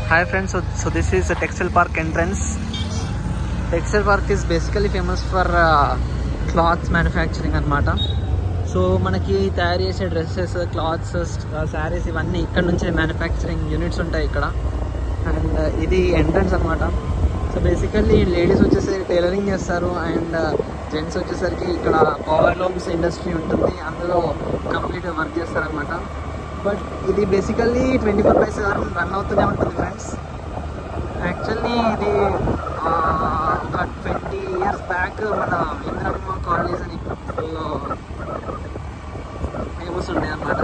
Hi friends, so this is a textile park entrance. Textile park is basically famous for cloths manufacturing anamata. So manaki tayari chese dresses, cloths, sarees ivanni ikkada nunche manufacturing units untayi ikkada. And idi entrance anamata. So basically ladies vachesari tailoring chestaru and gents vachesariki ikkada power looms industry untundi, andulo complete work chestaru anamata. But ఇది basically 24/7 run అవుతూనే ఉంటుంది friends. Actually ఇది ఒక 20 years back మన Indiramma colonies అని famous ఉండే అన్నమాట.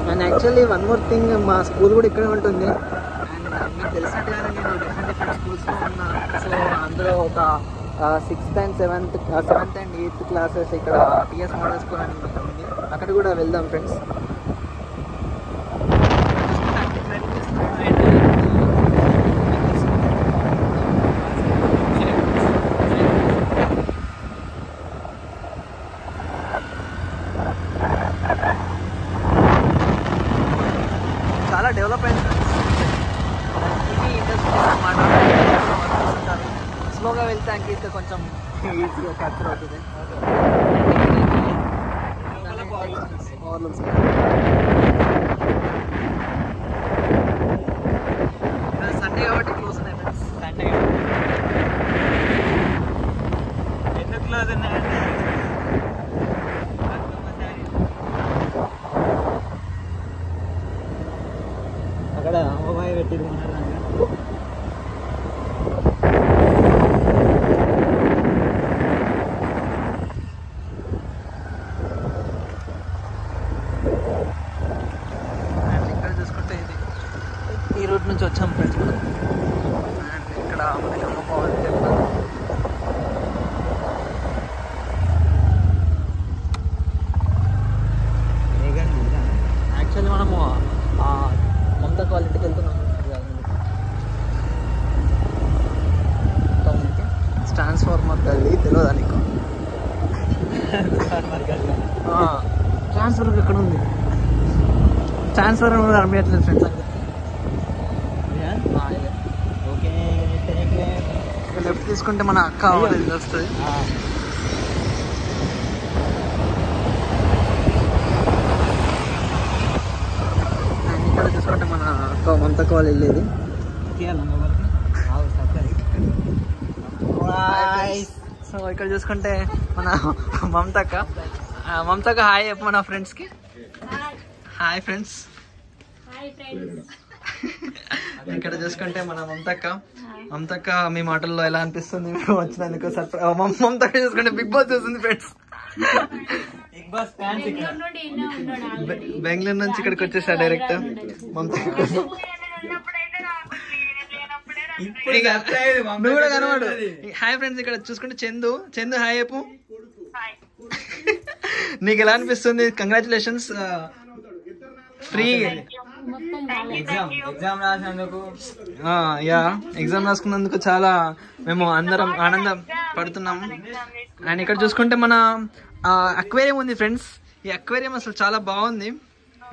And actually one more thing, మా స్కూల్ కూడా ఇక్కడే ఉంటుంది. అండ్ మీకు తెలిసినట్టుగానే నేను డిఫరెంట్ స్కూల్స్లో ఉన్నాను. సో అందులో ఒక 6th and 7th and 8th classes ఇక్కడ టిఎస్ మోడల్ స్కూల్ అని ఉంటుంది, అక్కడ కూడా వెళ్దాం ఫ్రెండ్స్. చాలా డెవలప్ అయింది ఇది ఇండస్ట్రీ అన్నమాట. స్లోగా వెళ్తే ఇంకా కొంచెం ఈజీగా క్యాప్చర్ అవుతుంది. సండే కాబట్టి క్లోజ్ ఉన్నాయి ఫ్రెండ్స్. సండే ఎందుకు క్లోజ్ ఉన్నాయండి? అక్కడ అమ్మాయి పెట్టింది ఈ రూట్ నుంచి వచ్చాం ఫ్రెండ్స్ మనం. అండ్ ఇక్కడ మనకి అమ్మపవన్ టెంపుల్. యాక్చువల్లీ మనము మమతా క్వాలిటీకి వెళ్తున్నాము. ట్రాన్స్ఫార్మర్ గల్లీ తెలియదా నీకు? ట్రాన్స్ఫార్మర్ ఎక్కడ ఉంది? ట్రాన్స్ఫార్మర్ అనిపించట్లేదు ఫ్రెండ్స్. లెఫ్ట్ తీసుకుంటే మన అక్క వాళ్ళది వస్తుంది. అండ్ ఇక్కడ చూసుకుంటే మన అక్క మమతక్క వాళ్ళు వెళ్ళేది. సో ఇక్కడ చూసుకుంటే మన మమతక్క. మమతక్క హాయ్ చెప్పు మన ఫ్రెండ్స్కి. Hi friends. ఇక్కడ చూసుకుంటే మన మమతక్క. మమతక్క మీ మాటల్లో ఎలా అనిపిస్తుంది వచ్చినందుకు? మమతక్క చూసుకుంటే బిగ్ బాస్ చూస్తుంది ఫ్రెండ్స్. బెంగళూరు నుంచి ఇక్కడికి వచ్చేసా డైరెక్ట్. మమతక్క నువ్వు కూడా కనవాడు. Hi friends. ఇక్కడ చూసుకుంటే చందు హాయ్ చెప్పు. నీకు ఎలా అనిపిస్తుంది? కంగ్రాచులేషన్స్, ఫ్రీ ఎగ్జామ్ రాసినందుకు. ఎగ్జామ్ రాసుకున్నందుకు చాలా మేము అందరం ఆనందం పడుతున్నాము. అండ్ ఇక్కడ చూసుకుంటే మన అక్వేరియం ఉంది ఫ్రెండ్స్. ఈ అక్వేరియం అసలు చాలా బాగుంది.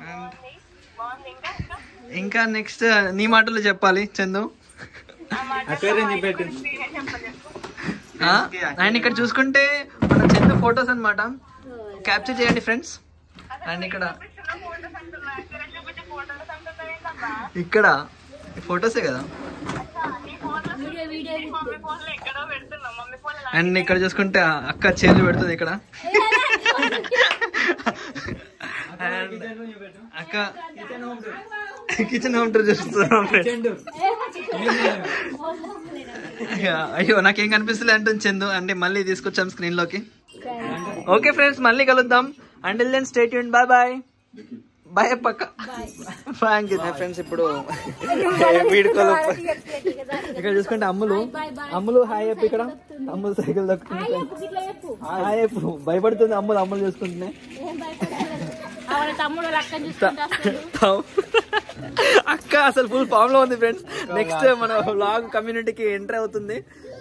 అండ్ ఇంకా నెక్స్ట్ నీ మాటలు చెప్పాలి చందు. అండ్ ఇక్కడ చూసుకుంటే మన చందు ఫొటోస్ అనమాట, క్యాప్చర్ చేయండి ఫ్రెండ్స్. అండ్ ఇక్కడ ఫొటోసే కదా. అండ్ ఇక్కడ చూసుకుంటే అక్క చేంజ్ పెడుతుంది ఇక్కడ. అండ్ అక్క కిచెన్ హోమ్ టూర్ చూస్తున్నాం ఫ్రెండ్స్. అయ్యో నాకేం కనిపిస్తుంది అంటుంది చందు. అంటే మళ్ళీ తీసుకొచ్చాం స్క్రీన్ లోకి. ఓకే ఫ్రెండ్స్, మళ్ళీ కలుద్దాం. Until then stay tuned. Bye bye. Bye పక్క ఫ్రెండ్స్. ఇప్పుడు వీడుకోలు ఇక్కడ చూసుకుంటే అమ్ములు హాయ్ చెప్పు. ఇక్కడ అమ్ములు సైకిల్ దొక్కుతుంది. హాయ్ చెప్పు. భయపడుతుంది అమ్ములు చూసుకుంటున్నాయి. అక్క అసలు ఫుల్ ఫామ్ లో ఉంది ఫ్రెండ్స్. నెక్స్ట్ మన వ్లాగ్ కమ్యూనిటీకి ఎంటర్ అవుతుంది.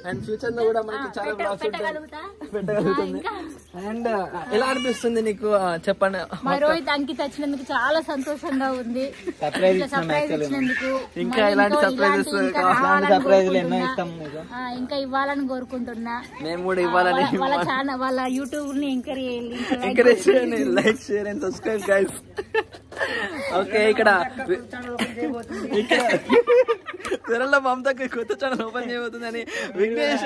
అండ్ ఫ్యూచర్ లో కూడా మనకి చాలా బ్లాగ్స్ పెట్టగలుగుతుంది. అండ్ ఎలా అనిపిస్తుంది నీకు చెప్పండి. మా రోహిత్ అంకిత వచ్చినందుకు చాలా సంతోషంగా ఉంది. సర్ప్రైజ్ ఇచ్చినందుకు ఇంకా ఇలాంటి సర్ప్రైజెస్ ఇంకా ఇవ్వాలని కోరుకుంటున్నా. మేము కూడా ఇవ్వాలని వాళ్ళ యూట్యూబ్ ని ఎంకరేజ్ చేయండి, like share and subscribe guys. Okay, ఇక్కడ త్వరలో మమతకి కొత్త ఛానల్ ఓపెన్ చేయబోతుందని విఘ్నేష్.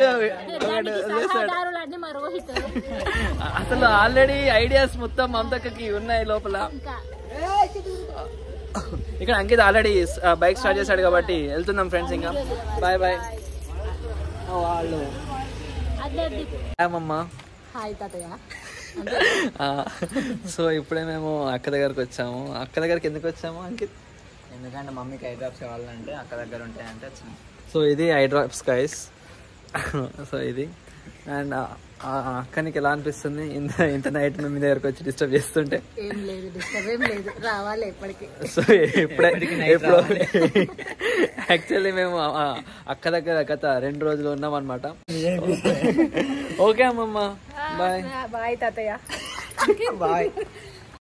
అసలు ఆల్రెడీ ఐడియాస్ మొత్తం మమతకి ఉన్నాయి లోపల. ఇక్కడ అంకిత్ ఆల్రెడీ బైక్ స్టార్ట్ చేశాడు కాబట్టి వెళ్తున్నాం ఫ్రెండ్స్. ఇంకా బాయ్ బాయ్. వాళ్ళు అమ్మమ్మ. సో ఇప్పుడే మేము అక్క దగ్గరకు వచ్చాము. అక్క దగ్గరికి ఎందుకు వచ్చాము అంకిత్? ఎందుకంటే మమ్మీకి ఐ డ్రాప్స్ కావాలంటే అక్క దగ్గర ఉంటాయంటే వచ్చింది. సో ఇది ఐ డ్రాప్స్ గైస్. సో ఇది అండ్ అక్కనికి ఎలా అనిపిస్తుంది ఇంత నైట్ మేము మీ దగ్గరకు వచ్చి డిస్టర్బ్ చేస్తుంటే? ఏం లేదు, డిస్టర్బ్ ఏం లేదు, రావాలి ఎప్పటికీ. సో ఎప్పుడు యాక్చువల్లీ మేము అక్క దగ్గర గత 2 రోజులు ఉన్నాం అనమాట. ఓకే అమ్మమ్మ, బాయ్. బాయ్ తాతయ్య. బాయ్.